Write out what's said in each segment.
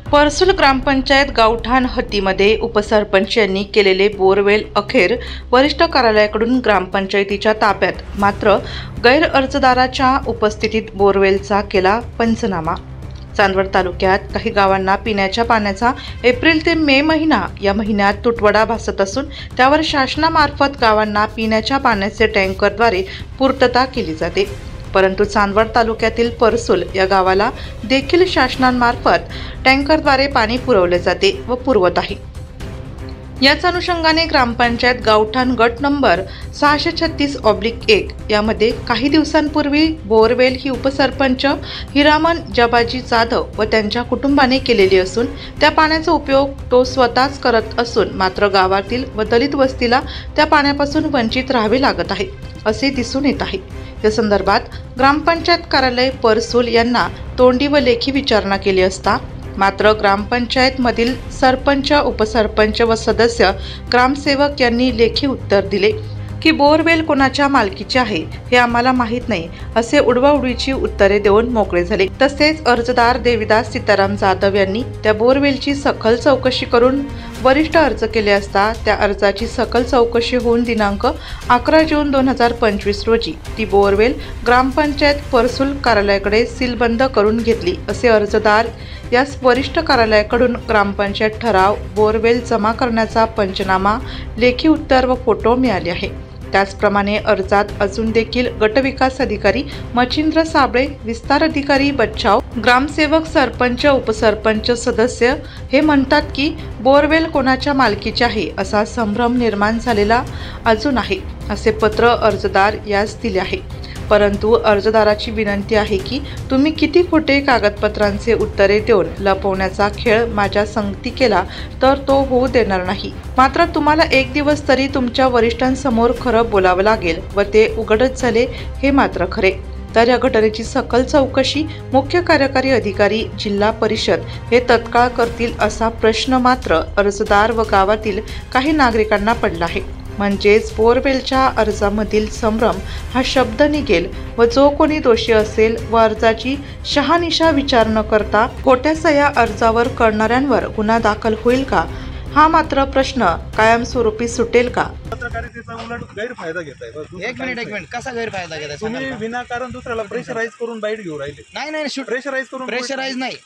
परसूल ग्रामपंचायत गावठाण हद्दीमध्ये उपसरपंच यांनी केलेले बोरवेल अखेर वरिष्ठ कार्यालयाकडून ग्रामपंचायतीच्या ताब्यात। मात्र गैर अर्जदाराच्या उपस्थितीत बोरवेलचा केला पंचनामा। चांदवड तालुक्यात काही गावांना पिण्याच्या पाण्याचा एप्रिल ते मे महिना या महिन्यात तुटवडा भासत असून त्यावर शासनामार्फत गावांना पिण्याच्या पाण्याचे टँकरद्वारे पूर्तता केली जाते। परंतु चांदवड तालुक्यातील परसूल या गावाला देखील शासनामार्फत टँकरद्वारे पाणी पुरवले जाते व पुरवत आहे। याच अनुषंगाने ग्रामपंचायत गावठाण गट नंबर 636/1 यामध्ये काही दिवसांपूर्वी बोरवेल ही उपसरपंच हिरामन जबाजी जाधव व त्यांच्या कुटुंबाने केलेली असून त्या पाण्याचा उपयोग तो स्वतःच करत असून मात्र गावातील व दलित वस्तीला त्या पाण्यापासून वंचित राहावे लागत आहे असे दिसून येत आहे। या संदर्भात ग्रामपंचायत कार्यालय परसूल यांना तोंडी व लेखी विचारणा केली असता मात्र ग्रामपंचायत मधील सरपंच, उपसरपंच व सदस्य ग्रामसेवक यांनी लेखी उत्तर दिले की बोरवेल कोणाच्या मालकीचे आहे हे आम्हाला माहीत नाही असे उडवाउडवीची उत्तरे देऊन मोकळे झाले। तसेच अर्जदार देविदास सीताराम जाधव यांनी त्या बोरवेलची सखोल चौकशी करून वरिष्ठ अर्ज केले असता त्या अर्जाची सखोल चौकशी होऊन दिनांक 11 जून 2025 रोजी ती बोरवेल ग्रामपंचायत परसूल कार्यालयाकडे सीलबंद करून घेतली असे अर्जदार यास वरिष्ठ कार्यालयाकडून ग्रामपंचायत ठराव, बोरवेल जमा करण्याचा पंचनामा, लेखी उत्तर व फोटो मिळाले आहे। त्याचप्रमाणे अर्जात अजून देखील गटविकास अधिकारी मच्छिंद्र साबळे, विस्तार अधिकारी बच्चाव, ग्रामसेवक, सरपंच, उपसरपंच, सदस्य हे म्हणतात की बोरवेल कोणाच्या मालकीचे आहे असा संभ्रम निर्माण झालेला अजून आहे असे पत्र अर्जदार यास दिले आहे। परंतु अर्जदाराची विनंती आहे की तुम्ही किती खोटे कागदपत्रांचे उत्तरे देऊन लपवण्याचा खेळ माझ्या संगती केला तर तो होऊ देणार नाही। मात्र तुम्हाला एक दिवस तरी तुमच्या वरिष्ठांसमोर खरं बोलावं लागेल व ते उघडच झाले हे मात्र खरे। तर या घटनेची सखोल चौकशी मुख्य कार्यकारी अधिकारी, जिल्हा परिषद हे तत्काळ करतील असा प्रश्न मात्र अर्जदार व गावातील काही नागरिकांना पडला आहे। म्हणजेच बोरवेलच्या अर्जामधील संभ्रम हा शब्द निघेल व जो कोणी दोषी असेल व अर्जाची शहानिशा विचार न करता खोट्या सह्या अर्जावर करणाऱ्यांवर गुन्हा दाखल होईल का हा मात्र प्रश्न कायमस्वरूपी सुटेल का? पत्रकारितेचा उलट गैरफायदा घेताय। एक मिनिट कसा गैरफायदा घेताय? तुम्ही विनाकारण दुसऱ्याला प्रेशराईज करून बाईट घेऊ राहिले। नाही प्रेशराईज नाही।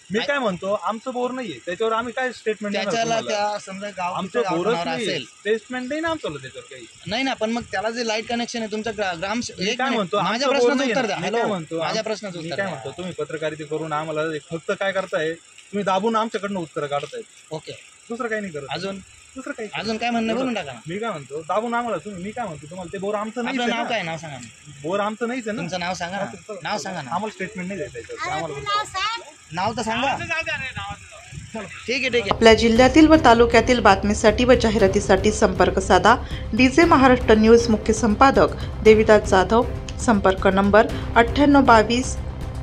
मी काय म्हणतो, आमचं बोर नाहीये त्याच्यावर आम्ही काय स्टेटमेंट त्याच्याला त्या समजा गाव आमचं बोरच असेल स्टेटमेंट नाही ना आमचं त्याच्यावर काही नाही ना। पण मग त्याला जे लाईट कनेक्शन आहे तुमच्या ग्राम काय म्हणतो माझ्या प्रश्नाचं उत्तर द्या। काय म्हणतो माझ्या प्रश्नाचं उत्तर काय म्हणतो तुम्ही पत्रकारिते करून आम्हाला फक्त काय करताय तुम्ही दाबून आमच्याकडनं उत्तर काढताय। ओके, दुसरं काही नाही करत। अजून काय म्हणणं बोलून टाका। मी काय म्हणतो दाबून आम्हाला तुम्ही मी काय म्हणतो तुम्हाला ते बोर आमचं नाही। नाव काय? नाव सांगा। बोर आमचं नाहीच आहे ना। तुमचं नाव सांगा ना। नाव सांगा ना। आम्हाला स्टेटमेंट नाही द्यायचं आम्हाला। नाव तर सांगा। ठीक आहे। आपल्या जिल्ह्यातील व तालुक्यातील बातमीसाठी व जाहिरातीसाठी संपर्क साधा। डीजे महाराष्ट्र न्यूज मुख्य संपादक देविदास जाधव। संपर्क नंबर 9822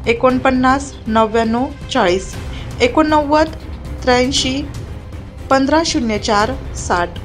49 99 40 89 83 1504 60।